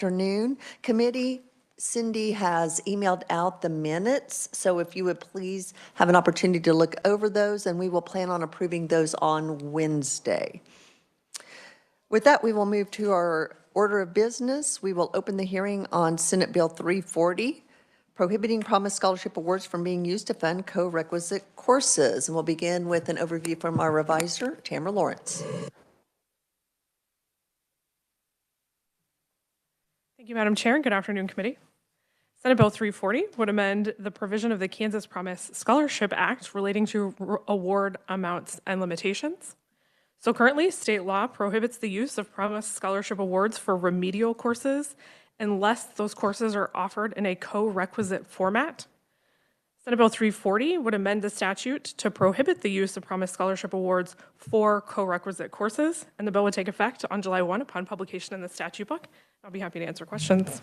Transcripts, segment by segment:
Afternoon. Committee, Cindy has emailed out the minutes, so if you would please have an opportunity to look over those, and we will plan on approving those on Wednesday. With that, we will move to our order of business. We will open the hearing on Senate Bill 340, prohibiting promised scholarship awards from being used to fund co-requisite courses. And we'll begin with an overview from our reviser, Tamara Lawrence. Thank you, Madam Chair, and good afternoon, committee. Senate Bill 340 would amend the provision of the Kansas Promise Scholarship Act relating to award amounts and limitations. So currently, state law prohibits the use of Promise Scholarship Awards for remedial courses unless those courses are offered in a co-requisite format. Senate Bill 340 would amend the statute to prohibit the use of Promise Scholarship Awards for co-requisite courses, and the bill would take effect on July 1 upon publication in the statute book. I'll be happy to answer questions.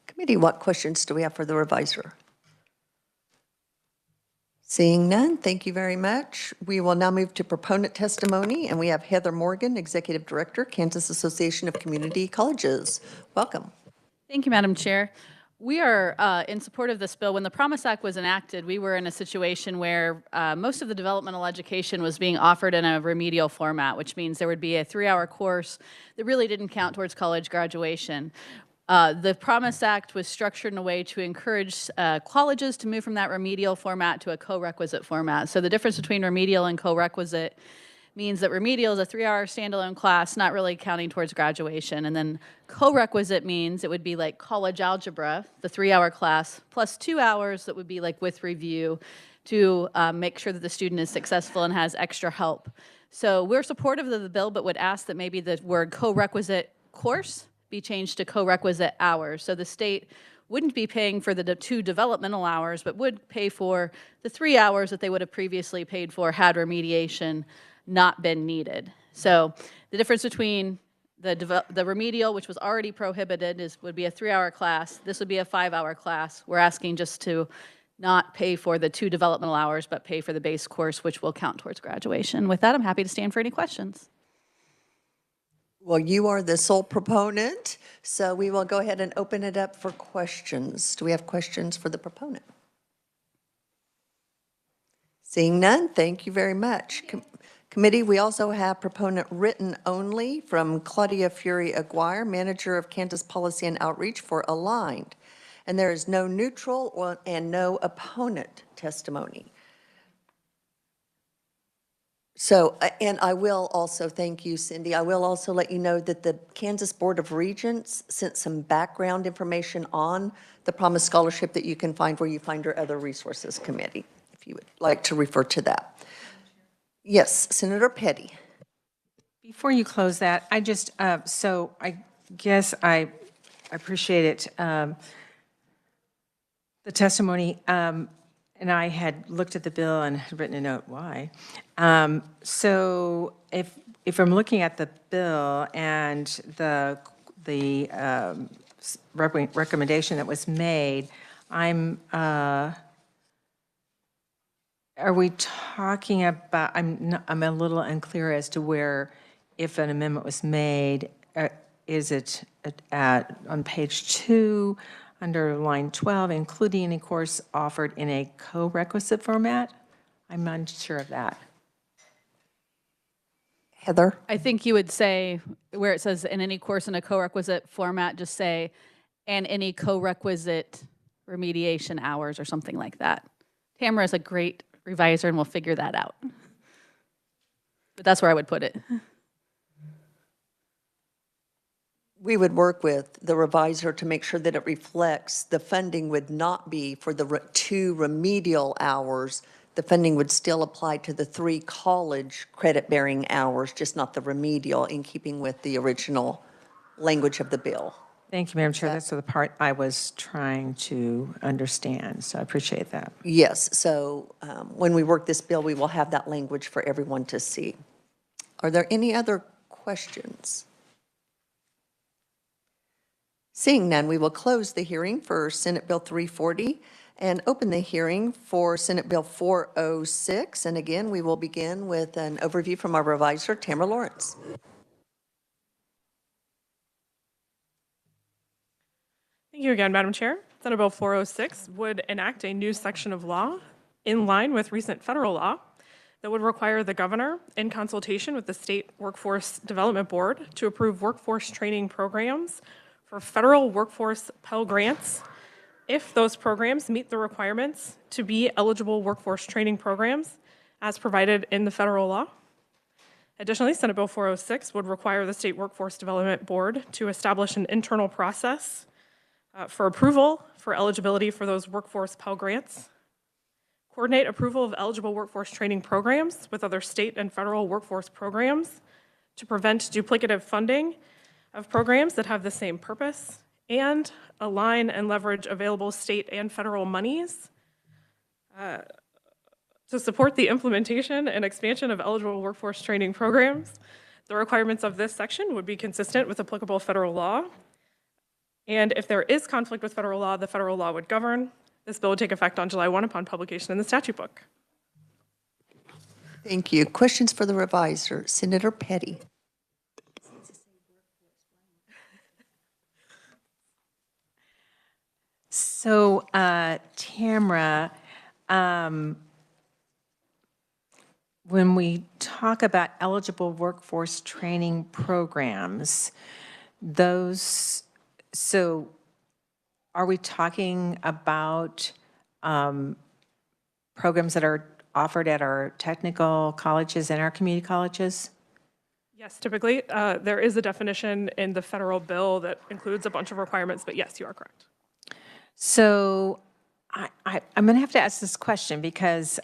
Committee, what questions do we have for the reviser? Seeing none, thank you very much. We will now move to proponent testimony, and we have Heather Morgan, Executive Director, Kansas Association of Community Colleges. Welcome. Thank you, Madam Chair. We are in support of this bill. When the Promise Act was enacted, we were in a situation where most of the developmental education was being offered in a remedial format, which means there would be a 3-hour course that really didn't count towards college graduation. The Promise Act was structured in a way to encourage colleges to move from that remedial format to a co-requisite format. So the difference between remedial and co-requisite means that remedial is a 3-hour standalone class, not really counting towards graduation. And then co-requisite means it would be like college algebra, the 3-hour class, plus 2 hours that would be like with review to make sure that the student is successful and has extra help. So we're supportive of the bill, but would ask that maybe the word co-requisite course be changed to co-requisite hours. So the state wouldn't be paying for the 2 developmental hours, but would pay for the 3 hours that they would have previously paid for had remediation not been needed. So the difference between the remedial, which was already prohibited, would be a 3-hour class. This would be a 5-hour class. We're asking just to not pay for the 2 developmental hours, but pay for the base course, which will count towards graduation. With that, I'm happy to stand for any questions. Well, you are the sole proponent, so we will go ahead and open it up for questions. Do we have questions for the proponent? Seeing none, thank you very much. Committee, we also have proponent written only from Claudia Fury Aguirre, Manager of Kansas Policy and Outreach for Aligned. And there is no neutral and no opponent testimony. So, and I will also, thank you, Cindy, I will also let you know that the Kansas Board of Regents sent some background information on the Promise Scholarship that you can find where you find your other resources committee, if you would like to refer to that. Yes, Senator Petty. Before you close that, I just, so I guess I appreciate it, the testimony, and I had looked at the bill and had written a note, why? So if I'm looking at the bill and the recommendation that was made, are we talking about, I'm a little unclear as to where, if an amendment was made, is it on page 2, under line 12, including any course offered in a co-requisite format? I'm unsure of that. Heather? I think you would say, where it says in any course in a co-requisite format, just say, and any co-requisite remediation hours or something like that. Tamara is a great reviser and we'll figure that out. But that's where I would put it. We would work with the reviser to make sure that it reflects the funding would not be for the 2 remedial hours. The funding would still apply to the 3 college credit-bearing hours, just not the remedial, in keeping with the original language of the bill. Thank you, Madam Chair. That's the part I was trying to understand, so I appreciate that. Yes, so when we work this bill, we will have that language for everyone to see. Are there any other questions? Seeing none, we will close the hearing for Senate Bill 340 and open the hearing for Senate Bill 406. And again, we will begin with an overview from our reviser, Tamara Lawrence. Thank you again, Madam Chair. Senate Bill 406 would enact a new section of law in line with recent federal law that would require the governor, in consultation with the State Workforce Development Board, to approve workforce training programs for federal workforce Pell Grants if those programs meet the requirements to be eligible workforce training programs as provided in the federal law. Additionally, Senate Bill 406 would require the State Workforce Development Board to establish an internal process for approval for eligibility for those workforce Pell Grants, coordinate approval of eligible workforce training programs with other state and federal workforce programs to prevent duplicative funding of programs that have the same purpose, and align and leverage available state and federal monies to support the implementation and expansion of eligible workforce training programs. The requirements of this section would be consistent with applicable federal law. And if there is conflict with federal law, the federal law would govern. This bill would take effect on July 1 upon publication in the statute book. Thank you. Questions for the reviser? Senator Petty. So, Tamara, when we talk about eligible workforce training programs, so are we talking about programs that are offered at our technical colleges and our community colleges? Yes, typically, there is a definition in the federal bill that includes a bunch of requirements, but yes, you are correct. So I'm going to have to ask this question because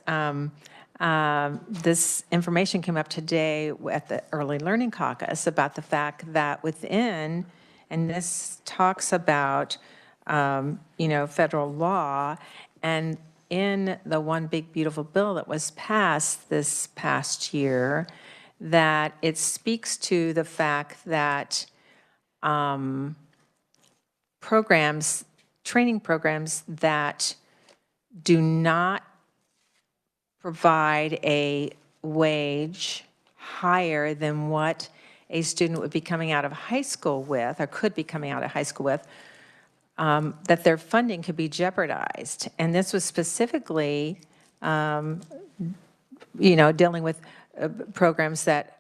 this information came up today at the Early Learning Caucus about the fact that within, and this talks about, federal law, and in the One Big Beautiful Bill that was passed this past year, that it speaks to the fact that training programs that do not provide a wage higher than what a student would be coming out of high school with, or could be coming out of high school with, that their funding could be jeopardized. And this was specifically, dealing with programs that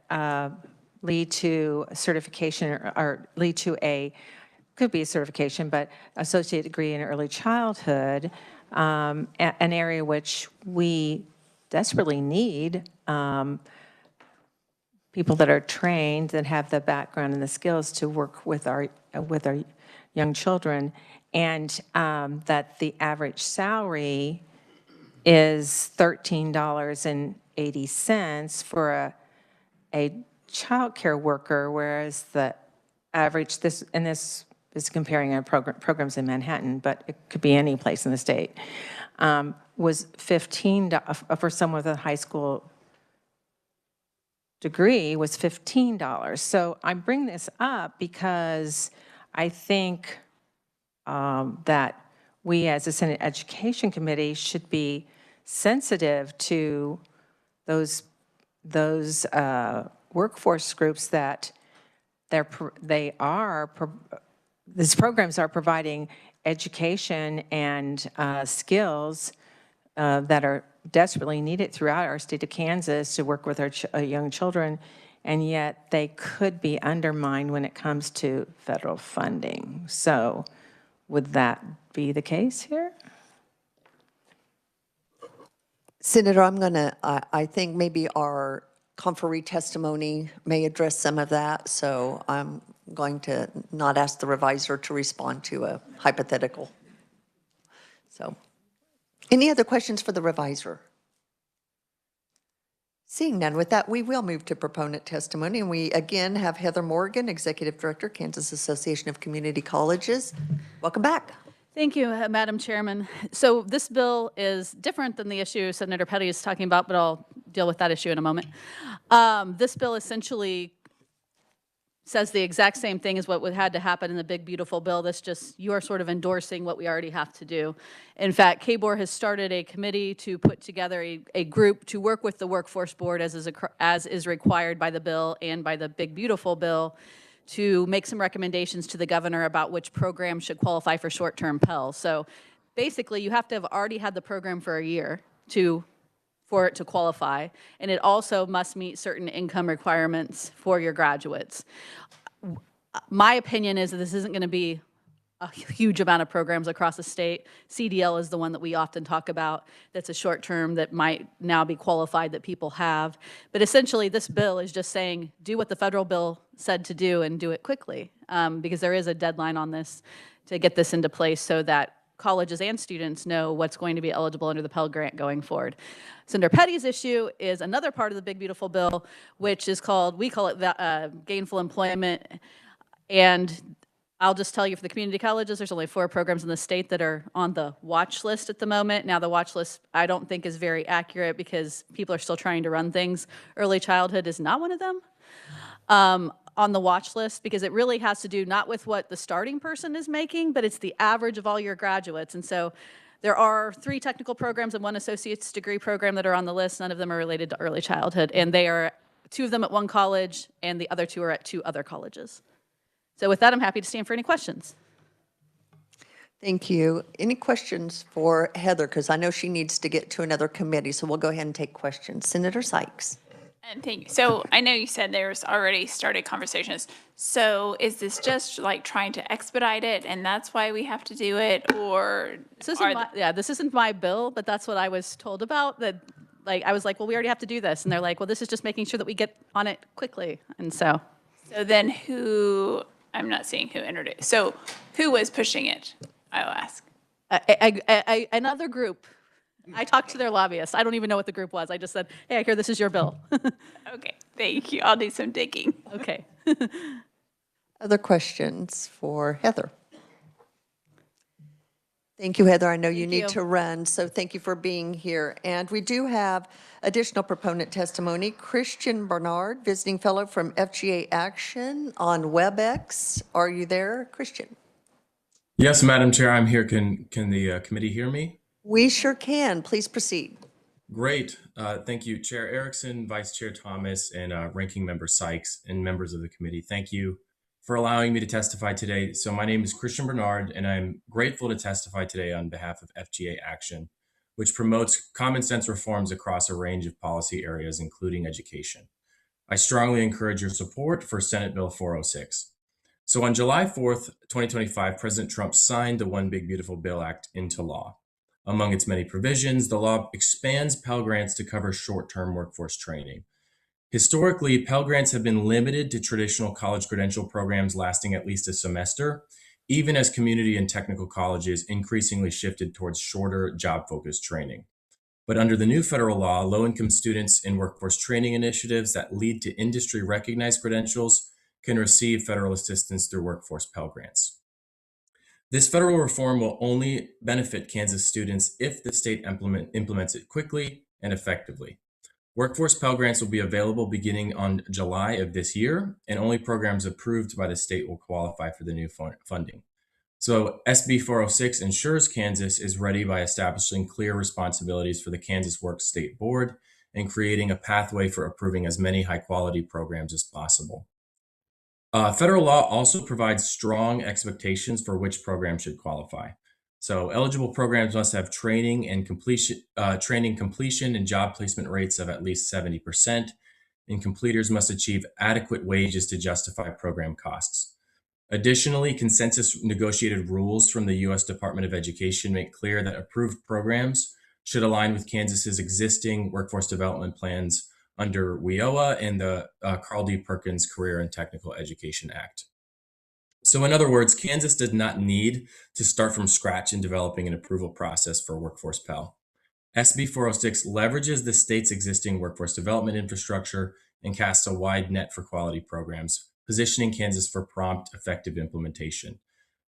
lead to certification or lead to could be a certification, but associate degree in early childhood, an area which we desperately need people that are trained, that have the background and the skills to work with our young children, and that the average salary is $13.80 for a child care worker, whereas the average, this is comparing our programs in Manhattan, but it could be any place in the state, was $15 for someone with a high school degree, was $15. So I bring this up because I think that we as a Senate Education Committee should be sensitive to those workforce groups that these programs are providing education and skills that are desperately needed throughout our state of Kansas to work with our young children, and yet they could be undermined when it comes to federal funding. So would that be the case here? Senator, I think maybe our conferee testimony may address some of that, so I'm going to not ask the reviser to respond to a hypothetical. So, any other questions for the reviser? Seeing none, with that, we will move to proponent testimony, and we again have Heather Morgan, Executive Director, Kansas Association of Community Colleges. Welcome back. Thank you, Madam Chairman. So this bill is different than the issue Senator Petty is talking about, but I'll deal with that issue in a moment. This bill essentially says the exact same thing as what had to happen in the Big Beautiful Bill. That's just, you are sort of endorsing what we already have to do. In fact, KBOR has started a committee to put together a group to work with the Workforce Board as is required by the bill and by the Big Beautiful Bill to make some recommendations to the governor about which program should qualify for short-term Pell. So basically, you have to have already had the program for a year for it to qualify, and it also must meet certain income requirements for your graduates. My opinion is that this isn't going to be a huge amount of programs across the state. CDL is the one that we often talk about that's a short term that might now be qualified that people have. But essentially, this bill is just saying, do what the federal bill said to do and do it quickly, because there is a deadline on this to get this into place so that colleges and students know what's going to be eligible under the Pell Grant going forward. Senator Petty's issue is another part of the big, beautiful bill, which is called, we call it gainful employment. And I'll just tell you, for the community colleges, there's only 4 programs in the state that are on the watch list at the moment. Now, the watch list I don't think is very accurate because people are still trying to run things. Early childhood is not one of them on the watch list, because it really has to do not with what the starting person is making, but it's the average of all your graduates. And so there are 3 technical programs and 1 associate's degree program that are on the list. None of them are related to early childhood, and they are 2 of them at 1 college, and the other 2 are at 2 other colleges. So with that, I'm happy to stand for any questions. Thank you. Any questions for Heather? Because I know she needs to get to another committee, so we'll go ahead and take questions. Senator Sykes. And thank you. So I know you said there's already started conversations. So is this just like trying to expedite it, and that's why we have to do it, or This isn't my bill, but that's what I was told about. That, like, I was like, well, we already have to do this, and they're like, well, this is just making sure that we get on it quickly, and so. So then who? I'm not seeing who introduced. So who was pushing it? I'll ask. Another group. I talked to their lobbyists. I don't even know what the group was. I just said, hey, I hear this is your bill. Okay, thank you. I'll do some digging. Okay. Other questions for Heather? Thank you, Heather. I know you need you. to run, so thank you for being here. And we do have additional proponent testimony. Christian Bernard, visiting fellow from FGA Action on WebEx. Are you there, Christian? Yes, Madam Chair, I'm here. Can the committee hear me? We sure can. Please proceed. Great. Thank you, Chair Erickson, Vice Chair Thomas, and Ranking Member Sykes, and members of the committee. Thank you for allowing me to testify today. So my name is Christian Bernard, and I'm grateful to testify today on behalf of FGA Action, which promotes common sense reforms across a range of policy areas, including education. I strongly encourage your support for Senate Bill 406. So on July 4th, 2025, President Trump signed the One Big Beautiful Bill Act into law. Among its many provisions, the law expands Pell Grants to cover short-term workforce training. Historically, Pell Grants have been limited to traditional college credential programs lasting at least a semester, even as community and technical colleges increasingly shifted towards shorter job-focused training. But under the new federal law, low-income students in workforce training initiatives that lead to industry-recognized credentials can receive federal assistance through workforce Pell Grants. This federal reform will only benefit Kansas students if the state implements it quickly and effectively. Workforce Pell Grants will be available beginning on July of this year, and only programs approved by the state will qualify for the new funding. So SB 406 ensures Kansas is ready by establishing clear responsibilities for the Kansas Works State Board and creating a pathway for approving as many high-quality programs as possible. Federal law also provides strong expectations for which program should qualify. So eligible programs must have training completion and job placement rates of at least 70%, and completers must achieve adequate wages to justify program costs. Additionally, consensus negotiated rules from the U.S. Department of Education make clear that approved programs should align with Kansas's existing workforce development plans under WIOA and the Carl D. Perkins Career and Technical Education Act. So in other words, Kansas does not need to start from scratch in developing an approval process for workforce Pell. SB 406 leverages the state's existing workforce development infrastructure and casts a wide net for quality programs, positioning Kansas for prompt, effective implementation.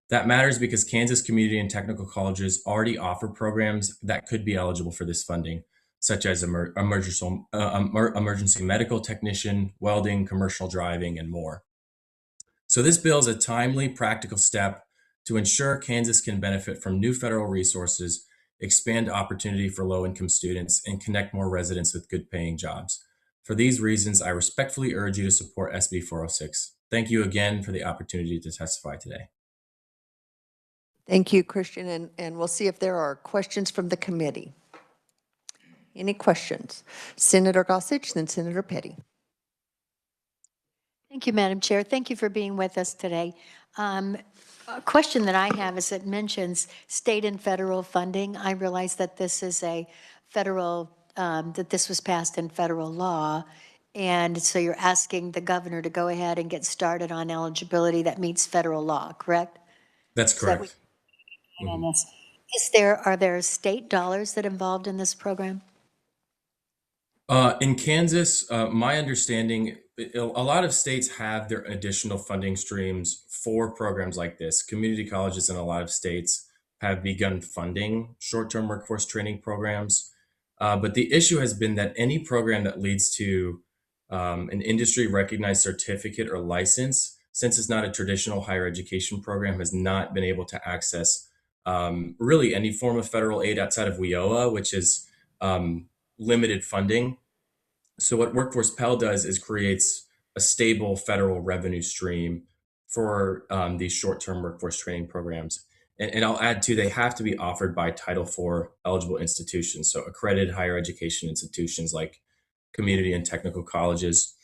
That matters because Kansas community and technical colleges already offer programs that could be eligible for this funding, such as emergency medical technician, welding, commercial driving, and more. So this bill is a timely, practical step to ensure Kansas can benefit from new federal resources, expand opportunity for low-income students, and connect more residents with good-paying jobs. For these reasons, I respectfully urge you to support SB 406. Thank you again for the opportunity to testify today. Thank you, Christian, and we'll see if there are questions from the committee. Any questions? Senator Gossage, then Senator Petty. Thank you, Madam Chair. Thank you for being with us today. A question that I have is it mentions state and federal funding. I realize that this is a federal, that this was passed in federal law. And so you're asking the governor to go ahead and get started on eligibility that meets federal law, correct? That's correct. Are there state dollars that involved in this program? In Kansas, my understanding, a lot of states have their additional funding streams for programs like this. Community colleges in a lot of states have begun funding short-term workforce training programs. But the issue has been that any program that leads to an industry-recognized certificate or license, since it's not a traditional higher education program, has not been able to access really any form of federal aid outside of WIOA, which is limited funding. So what Workforce Pell does is creates a stable federal revenue stream for these short-term workforce training programs. And I'll add too, they have to be offered by Title IV eligible institutions, so accredited higher education institutions like community and technical colleges.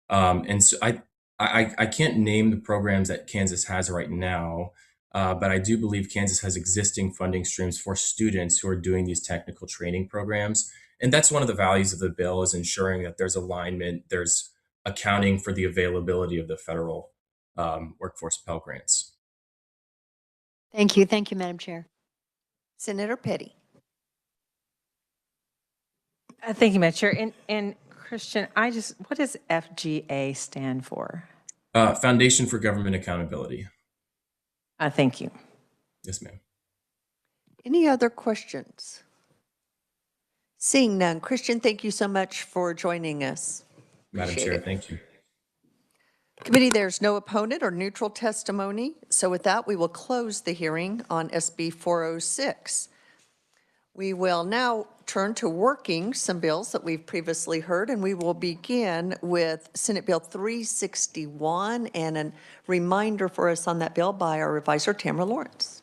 And so I can't name the programs that Kansas has right now, but I do believe Kansas has existing funding streams for students who are doing these technical training programs. And that's one of the values of the bill, is ensuring that there's alignment, there's accounting for the availability of the federal workforce Pell Grants. Thank you. Thank you, Madam Chair. Senator Petty. Thank you, Madam Chair. And Christian, what does FGA stand for? Foundation for Government Accountability. Thank you. Yes, ma'am. Any other questions? Seeing none. Christian, thank you so much for joining us. Madam Appreciate Chair, it. thank you. Committee, there's no opponent or neutral testimony. So with that, we will close the hearing on SB 406. We will now turn to working some bills that we've previously heard, and we will begin with Senate Bill 361, and a reminder for us on that bill by our reviser, Tamara Lawrence.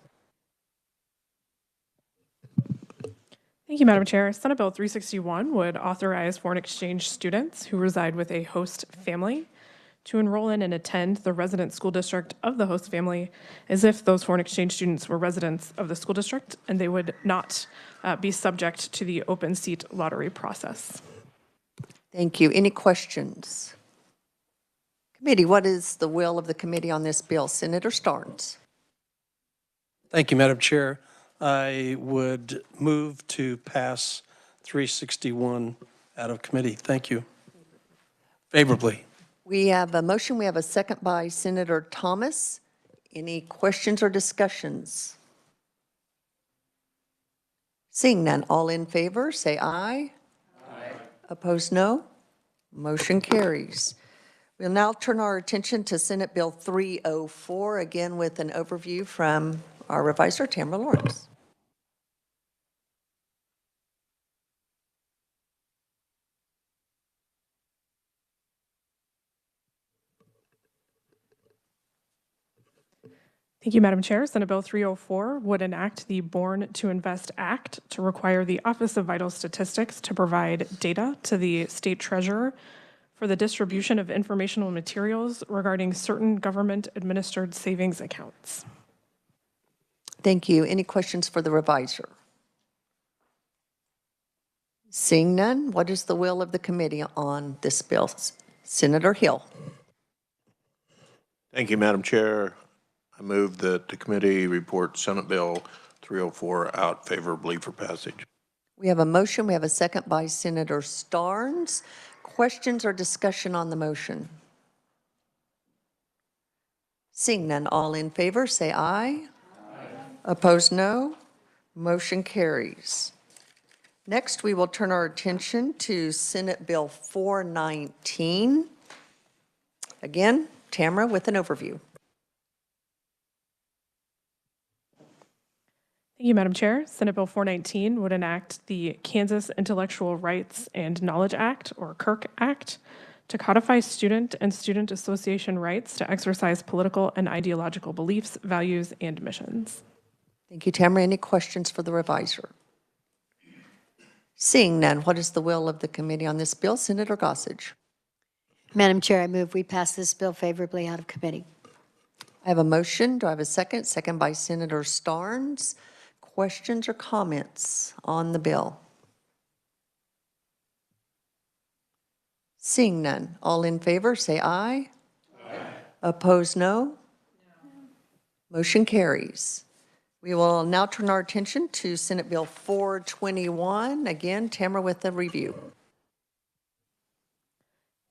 Thank you, Madam Chair. Senate Bill 361 would authorize foreign exchange students who reside with a host family to enroll in and attend the resident school district of the host family as if those foreign exchange students were residents of the school district, and they would not be subject to the open seat lottery process. Thank you. Any questions? Committee, what is the will of the committee on this bill? Senator Starnes. Thank you, Madam Chair. I would move to pass 361 out of committee. Thank you. Favorably. We have a motion. We have a second by Senator Thomas. Any questions or discussions? Seeing none, all in favor, say aye. Aye. Opposed, no. Motion carries. We'll now turn our attention to Senate Bill 304, again with an overview from our reviser, Tamara Lawrence. Thank you, Madam Chair. Senate Bill 304 would enact the Born to Invest Act to require the Office of Vital Statistics to provide data to the state treasurer for the distribution of informational materials regarding certain government-administered savings accounts. Thank you. Any questions for the reviser? Seeing none, what is the will of the committee on this bill? Senator Hill. Thank you, Madam Chair. I move that the committee report Senate Bill 304 out favorably for passage. We have a motion. We have a second by Senator Starnes. Questions or discussion on the motion? Seeing none, all in favor, say aye. Aye. Opposed, no. Motion carries. Next, we will turn our attention to Senate Bill 419. Again, Tamara with an overview. Thank you, Madam Chair. Senate Bill 419 would enact the Kansas Intellectual Rights and Knowledge Act, or KIRK Act, to codify student and student association rights to exercise political and ideological beliefs, values, and missions. Thank you, Tamara. Any questions for the revisor? Seeing none, what is the will of the committee on this bill? Senator Gossage. Madam Chair, I move we pass this bill favorably out of committee. I have a motion. Do I have a second? Second by Senator Starnes. Questions or comments on the bill? Seeing none, all in favor, say aye. Aye. Opposed, no? Motion carries. We will now turn our attention to Senate Bill 421. Again, Tamara with the review.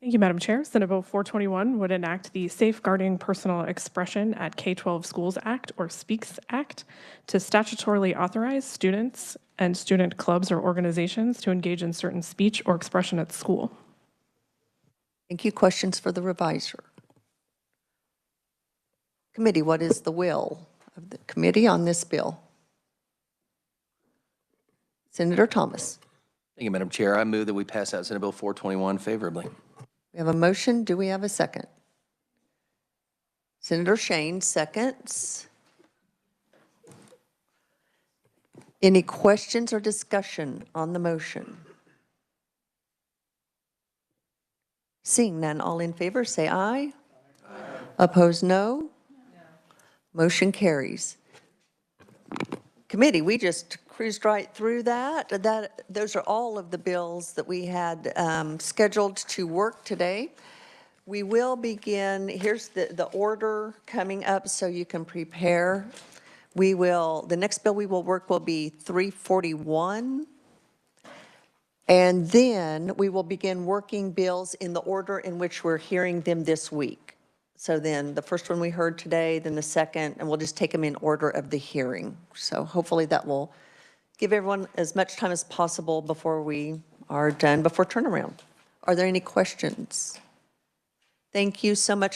Thank you, Madam Chair. Senate Bill 421 would enact the Safeguarding Personal Expression at K-12 Schools Act, or SPEAKS Act, to statutorily authorize students and student clubs or organizations to engage in certain speech or expression at school. Thank you. Questions for the revisor? Committee, what is the will of the committee on this bill? Senator Thomas. Thank you, Madam Chair. I move that we pass out Senate Bill 421 favorably. We have a motion. Do we have a second? Senator Shane seconds. Any questions or discussion on the motion? Seeing none, all in favor, say aye. Aye. Opposed, no? Motion carries. Committee, we just cruised right through that. Those are all of the bills that we had scheduled to work today. We will begin, here's the order coming up so you can prepare. The next bill we will work will be 341. And then we will begin working bills in the order in which we're hearing them this week. So then the first one we heard today, then the second, and we'll just take them in order of the hearing. So hopefully that will give everyone as much time as possible before we are done, before turnaround. Are there any questions? Thank you so much.